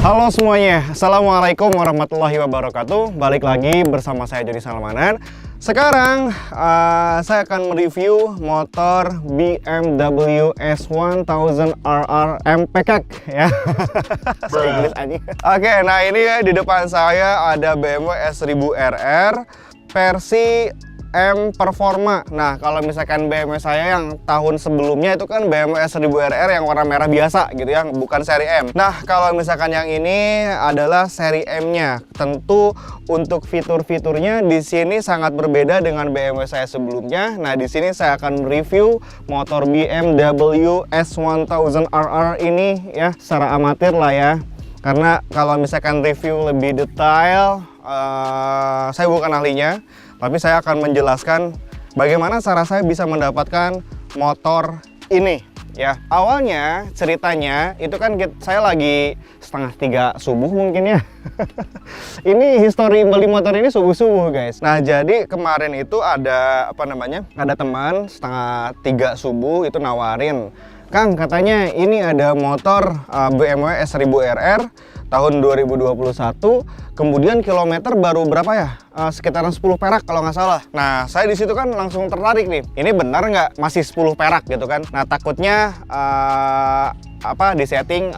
Halo semuanya, Assalamualaikum warahmatullahi wabarakatuh. Balik lagi bersama saya Jody Salmanan. Sekarang saya akan mereview motor BMW S1000RR MPKK ya. Inggris aja. Oke, nah ini ya, di depan saya ada BMW S1000RR versi M Performa. Nah, kalau misalkan BMW saya yang tahun sebelumnya itu kan BMW S1000RR yang warna merah biasa gitu ya, bukan seri M. Nah, kalau misalkan yang ini adalah seri M-nya. Tentu untuk fitur-fiturnya di sini sangat berbeda dengan BMW saya sebelumnya. Nah, di sini saya akan review motor BMW S1000RR ini ya, secara amatir lah ya. Karena kalau misalkan review lebih detail, saya bukan ahlinya. Tapi saya akan menjelaskan bagaimana cara saya bisa mendapatkan motor ini ya. Awalnya ceritanya itu kan saya lagi setengah 3 subuh mungkin ya. Ini histori beli motor ini subuh-subuh guys. Nah, jadi kemarin itu ada ada teman setengah 3 subuh itu nawarin, "Kang, katanya ini ada motor BMW S1000RR tahun 2021, kemudian kilometer baru berapa ya? Sekitaran 10 perak kalau nggak salah." Nah, saya di situ kan langsung tertarik nih. Ini benar nggak masih 10 perak gitu kan? Nah, takutnya disetting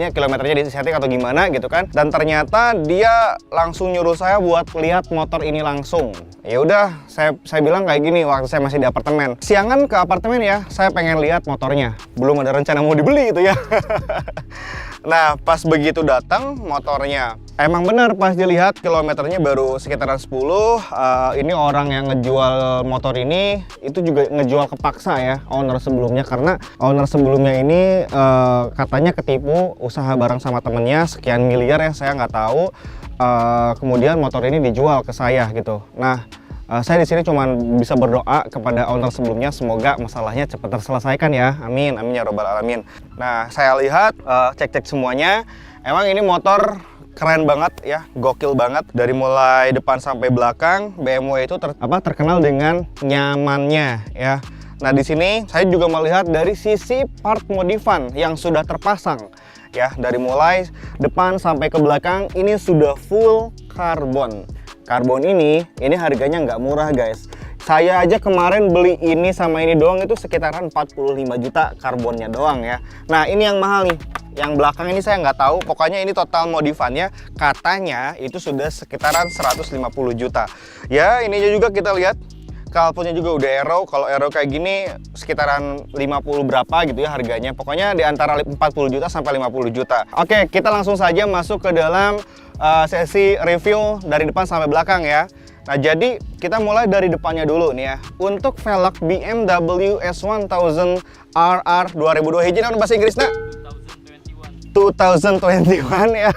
kilometernya disetting atau gimana gitu kan? Dan ternyata dia langsung nyuruh saya buat lihat motor ini langsung. Ya udah, saya bilang kayak gini waktu saya masih di apartemen. Siangan ke apartemen ya, saya pengen lihat motornya. Belum ada rencana mau dibeli itu ya. Nah, pas begitu datang motornya, emang benar pas dilihat kilometernya baru sekitaran 10. Ini orang yang ngejual motor ini itu juga ngejual kepaksa ya, owner sebelumnya, karena owner sebelumnya ini katanya ketipu usaha bareng sama temennya sekian miliar ya, saya nggak tahu. Kemudian motor ini dijual ke saya gitu. Nah, saya di sini cuma bisa berdoa kepada owner sebelumnya, semoga masalahnya cepat terselesaikan ya. Amin, amin ya robbal alamin. Nah, saya lihat, cek-cek semuanya. Emang ini motor keren banget ya, gokil banget. Dari mulai depan sampai belakang, BMW itu terkenal dengan nyamannya ya. Nah, di sini saya juga melihat dari sisi part modifan yang sudah terpasang ya. Dari mulai depan sampai ke belakang ini sudah full karbon. Karbon ini harganya nggak murah guys. Saya aja kemarin beli ini sama ini doang itu sekitaran 45 juta karbonnya doang ya. Nah, ini yang mahal nih. Yang belakang ini saya nggak tahu. Pokoknya ini total modifannya katanya itu sudah sekitaran 150 juta. Ya, ini juga kita lihat. Kalpunnya juga udah aero. Kalau aero kayak gini sekitaran 50 berapa gitu ya harganya. Pokoknya di antara 40 juta sampai 50 juta. Oke, kita langsung saja masuk ke dalam sesi review dari depan sampai belakang ya. Nah, jadi kita mulai dari depannya dulu nih ya. Untuk velg BMW S1000RR 2002 hiji naon bahasa Inggrisnya? 2021 ya.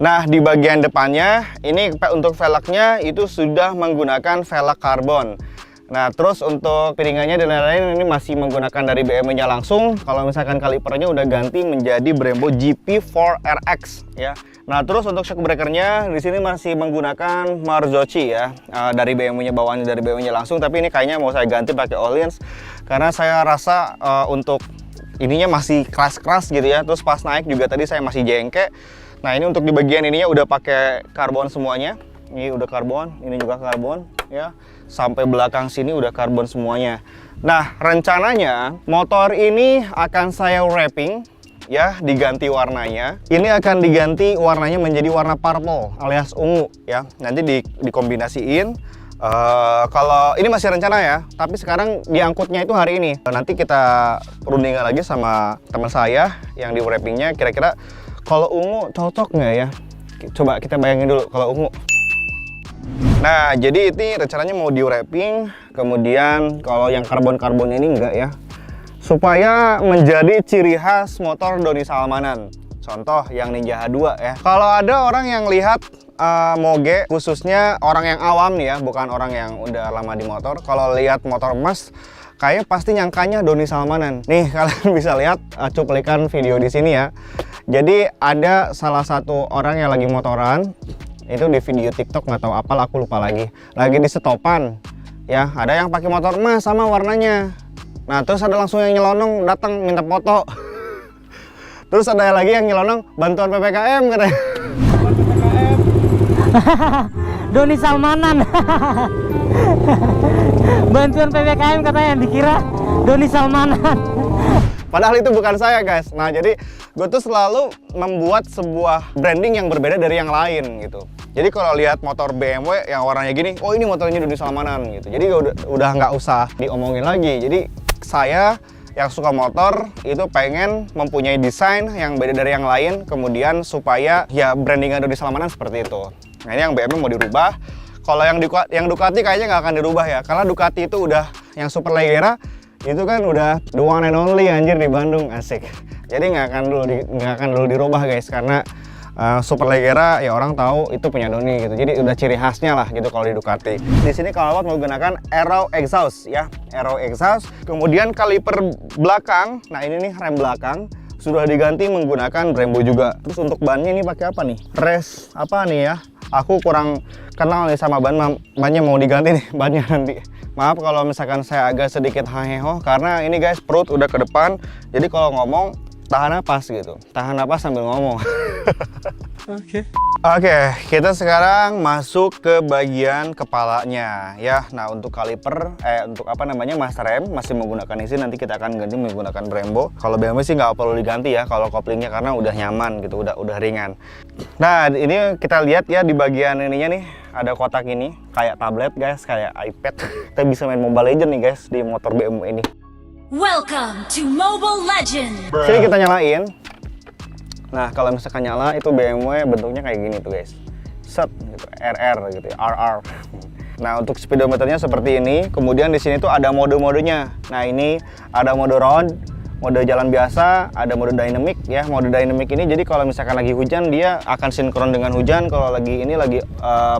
Nah, di bagian depannya ini untuk velgnya itu sudah menggunakan velg karbon. Nah, terus untuk piringannya dan lain-lain ini masih menggunakan dari BMW-nya langsung. Kalau misalkan kalipernya udah ganti menjadi Brembo GP4RX ya. Nah, terus untuk shock breakernya di sini masih menggunakan Marzocchi ya, dari BMW-nya, bawaannya dari BMW-nya langsung. Tapi ini kayaknya mau saya ganti pakai Öhlins karena saya rasa untuk ininya masih keras-keras gitu ya. Terus pas naik juga tadi saya masih jengke. Nah, ini untuk di bagian ininya udah pakai karbon semuanya. Ini udah karbon, ini juga karbon ya. Sampai belakang sini udah karbon semuanya. Nah, rencananya motor ini akan saya wrapping ya, diganti warnanya. Ini akan diganti warnanya menjadi warna purple alias ungu ya. Nanti dikombinasiin. Kalau ini masih rencana ya, tapi sekarang diangkutnya itu hari ini. Nanti kita rundingan lagi sama teman saya yang di wrappingnya. Kira-kira kalau ungu cocok nggak ya? Coba kita bayangin dulu kalau ungu. Nah, jadi ini rencananya mau di wrapping. Kemudian kalau yang karbon-karbon ini enggak ya, supaya menjadi ciri khas motor Doni Salmanan. Contoh yang Ninja H2 ya. Kalau ada orang yang lihat moge, khususnya orang yang awam nih ya, bukan orang yang udah lama di motor, kalau lihat motor emas kayaknya pasti nyangkanya Doni Salmanan. Nih, kalian bisa lihat cuplikan video di sini ya. Jadi ada salah satu orang yang lagi motoran, itu di video TikTok nggak tahu apal, aku lupa lagi di setopan ya, ada yang pakai motor emas sama warnanya. Nah, terus ada langsung yang nyelonong datang minta foto. Terus ada lagi yang nyelonong bantuan PPKM katanya. Doni Salmanan. Bantuan PPKM katanya, dikira Doni Salmanan. Padahal itu bukan saya guys. Nah jadi gue tuh selalu membuat sebuah branding yang berbeda dari yang lain gitu. Jadi kalau lihat motor BMW yang warnanya gini, oh ini motornya Doni Salmanan gitu. Jadi udah nggak usah diomongin lagi. Jadi saya yang suka motor itu pengen mempunyai desain yang beda dari yang lain, kemudian supaya ya brandingnya Doni Salmanan seperti itu. Nah ini yang BMW mau dirubah. Kalau yang Ducati kayaknya nggak akan dirubah ya, karena Ducati itu udah yang Super Leggera itu kan udah the one and only anjir di Bandung, asik. Jadi nggak akan dulu dirubah guys, karena Super Leggera ya orang tahu itu punya Doni gitu. Jadi udah ciri khasnya lah gitu kalau di Ducati. Di sini kalau menggunakan Aero exhaust ya, Aero exhaust. Kemudian kaliper belakang, nah ini nih rem belakang sudah diganti menggunakan Brembo juga. Terus untuk bannya ini pakai apa nih? Res apa nih ya? Aku kurang kenal nih sama bannya mau diganti nih bannya nanti. Maaf kalau misalkan saya agak sedikit haheho karena ini guys perut udah ke depan. Jadi kalau ngomong tahan napas gitu. Tahan napas sambil ngomong. Oke, kita sekarang masuk ke bagian kepalanya ya. Nah, untuk kaliper untuk apa namanya master rem masih menggunakan isi, nanti kita akan ganti menggunakan Brembo. Kalau BMW sih nggak perlu diganti ya kalau koplingnya, karena udah nyaman gitu, udah ringan. Nah, ini kita lihat ya di bagian ininya nih ada kotak ini kayak tablet guys, kayak iPad. Kita bisa main Mobile Legends nih guys di motor BMW ini. Welcome to Mobile Legends. Sini kita nyalain. Nah, kalau misalkan nyala itu BMW bentuknya kayak gini tuh guys. Set gitu, RR gitu ya, RR. Nah, untuk speedometernya seperti ini. Kemudian di sini tuh ada mode-modenya. Nah, ini ada mode road, mode jalan biasa, ada mode dynamic ya. Mode dynamic ini jadi kalau misalkan lagi hujan dia akan sinkron dengan hujan, kalau lagi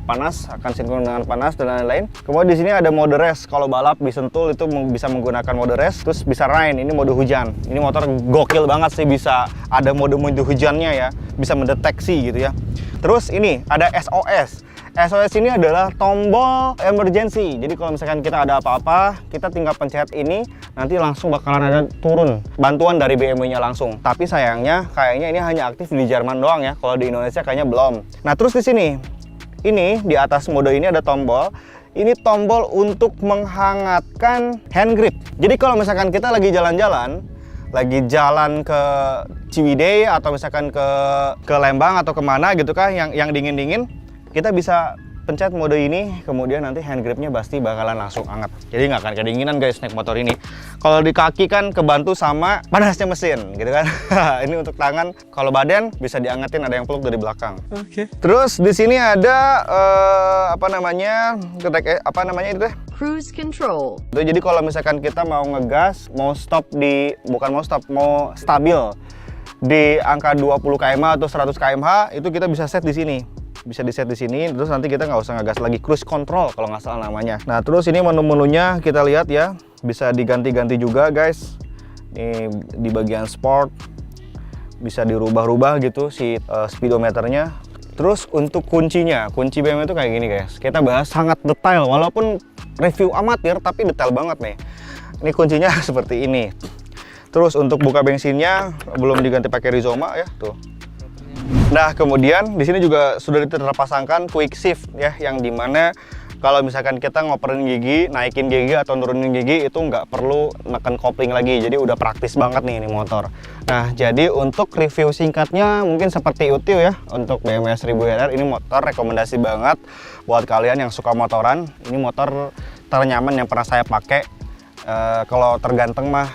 panas akan sinkron dengan panas dan lain-lain. Kemudian di sini ada mode race, kalau balap di Sentul itu bisa menggunakan mode race. Terus bisa rain, ini mode hujan. Ini motor gokil banget sih, bisa ada mode hujannya ya, bisa mendeteksi gitu ya. Terus ini ada SOS. SOS ini adalah tombol emergency. Jadi kalau misalkan kita ada apa-apa, kita tinggal pencet ini, nanti langsung bakalan ada turun bantuan dari BMW-nya langsung. Tapi sayangnya kayaknya ini hanya aktif di Jerman doang ya. Kalau di Indonesia kayaknya belum. Nah, terus di sini, ini di atas mode ini ada tombol. Ini tombol untuk menghangatkan hand grip. Jadi kalau misalkan kita lagi jalan-jalan ke Ciwidey atau misalkan ke Lembang atau kemana gitu kan yang dingin-dingin, kita bisa pencet mode ini, kemudian nanti hand gripnya pasti bakalan langsung hangat. Jadi nggak akan kedinginan guys naik motor ini. Kalau di kaki kan kebantu sama panasnya mesin gitu kan. Ini untuk tangan. Kalau badan bisa diangetin, ada yang peluk dari belakang. Terus di sini ada apa namanya itu deh? Cruise control. Jadi kalau misalkan kita mau ngegas, mau stabil di angka 20 km atau 100 km/h, itu kita bisa set di sini. Bisa di set di sini, terus nanti kita nggak usah ngegas lagi, cruise control kalau nggak salah namanya. Nah, terus ini menu-menunya kita lihat ya, bisa diganti-ganti juga guys. Ini di bagian sport bisa dirubah-rubah gitu si speedometernya. Terus untuk kuncinya, kunci BMW itu kayak gini guys. Kita bahas sangat detail, walaupun review amatir tapi detail banget nih. Ini kuncinya seperti ini. Terus untuk buka bensinnya belum diganti pakai Rizoma ya, tuh. Nah, kemudian di sini juga sudah terpasangkan quick shift ya, yang dimana kalau misalkan kita ngoperin gigi, naikin gigi atau nurunin gigi itu nggak perlu neken kopling lagi. Jadi udah praktis banget nih ini motor. Nah, jadi untuk review singkatnya mungkin seperti itu ya untuk BMW 1000RR. Ini motor rekomendasi banget buat kalian yang suka motoran. Ini motor ternyaman yang pernah saya pakai. Kalau terganteng mah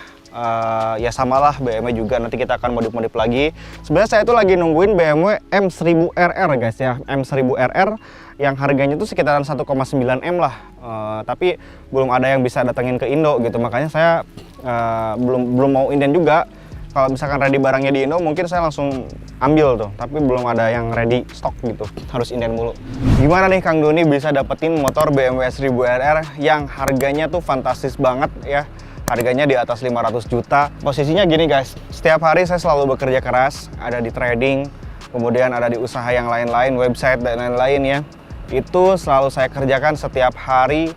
ya samalah BMW juga, nanti kita akan modif-modif lagi. Sebenarnya saya tuh lagi nungguin BMW M1000RR guys ya, M1000RR yang harganya tuh sekitaran 1,9 M lah, tapi belum ada yang bisa datengin ke Indo gitu, makanya saya belum mau inden juga. Kalau misalkan ready barangnya di Indo mungkin saya langsung ambil tuh, tapi belum ada yang ready stock gitu, harus inden dulu. Gimana nih Kang Doni bisa dapetin motor BMW 1000RR yang harganya tuh fantastis banget ya, harganya di atas 500 juta. Posisinya gini guys, setiap hari saya selalu bekerja keras, ada di trading, kemudian ada di usaha yang lain-lain, website dan lain-lain ya. Itu selalu saya kerjakan setiap hari.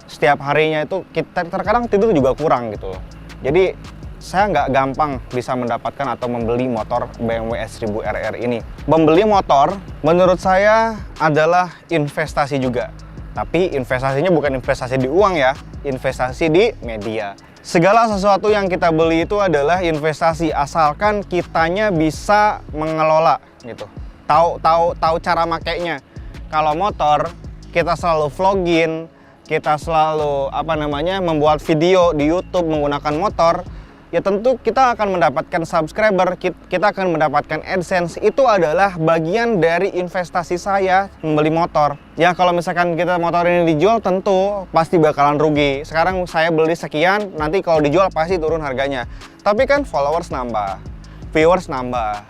Setiap harinya itu kita terkadang tidur juga kurang gitu loh. Jadi saya nggak gampang bisa mendapatkan atau membeli motor BMW S1000 RR ini. Membeli motor menurut saya adalah investasi juga. Tapi investasinya bukan investasi di uang ya, investasi di media. Segala sesuatu yang kita beli itu adalah investasi asalkan kitanya bisa mengelola gitu. Tahu cara makainya. Kalau motor kita selalu vlogging, kita selalu membuat video di YouTube menggunakan motor, ya tentu kita akan mendapatkan subscriber, kita akan mendapatkan AdSense. Itu adalah bagian dari investasi saya membeli motor. Ya kalau misalkan kita motor ini dijual tentu pasti bakalan rugi. Sekarang saya beli sekian, nanti kalau dijual pasti turun harganya. Tapi kan followers nambah, viewers nambah.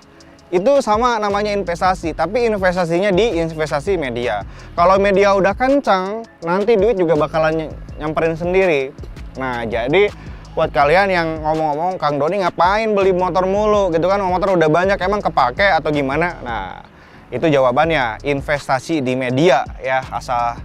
Itu sama namanya investasi, tapi investasinya di investasi media. Kalau media udah kencang, nanti duit juga bakalan nyamperin sendiri. Nah jadi buat kalian yang ngomong-ngomong, Kang Doni ngapain beli motor mulu gitu kan, motor udah banyak, emang kepake atau gimana? Nah, itu jawabannya, investasi di media ya, asal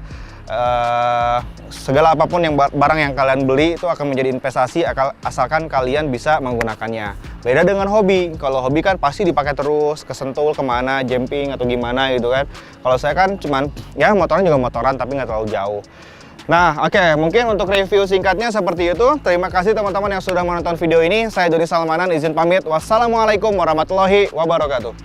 segala apapun yang barang yang kalian beli itu akan menjadi investasi asalkan kalian bisa menggunakannya. Beda dengan hobi, kalau hobi kan pasti dipakai terus, ke Sentul kemana, jumping atau gimana gitu kan. Kalau saya kan cuman, ya motornya juga motoran tapi nggak terlalu jauh. Nah, oke, mungkin untuk review singkatnya seperti itu. Terima kasih teman-teman yang sudah menonton video ini. Saya Doni Salmanan, izin pamit. Wassalamualaikum warahmatullahi wabarakatuh.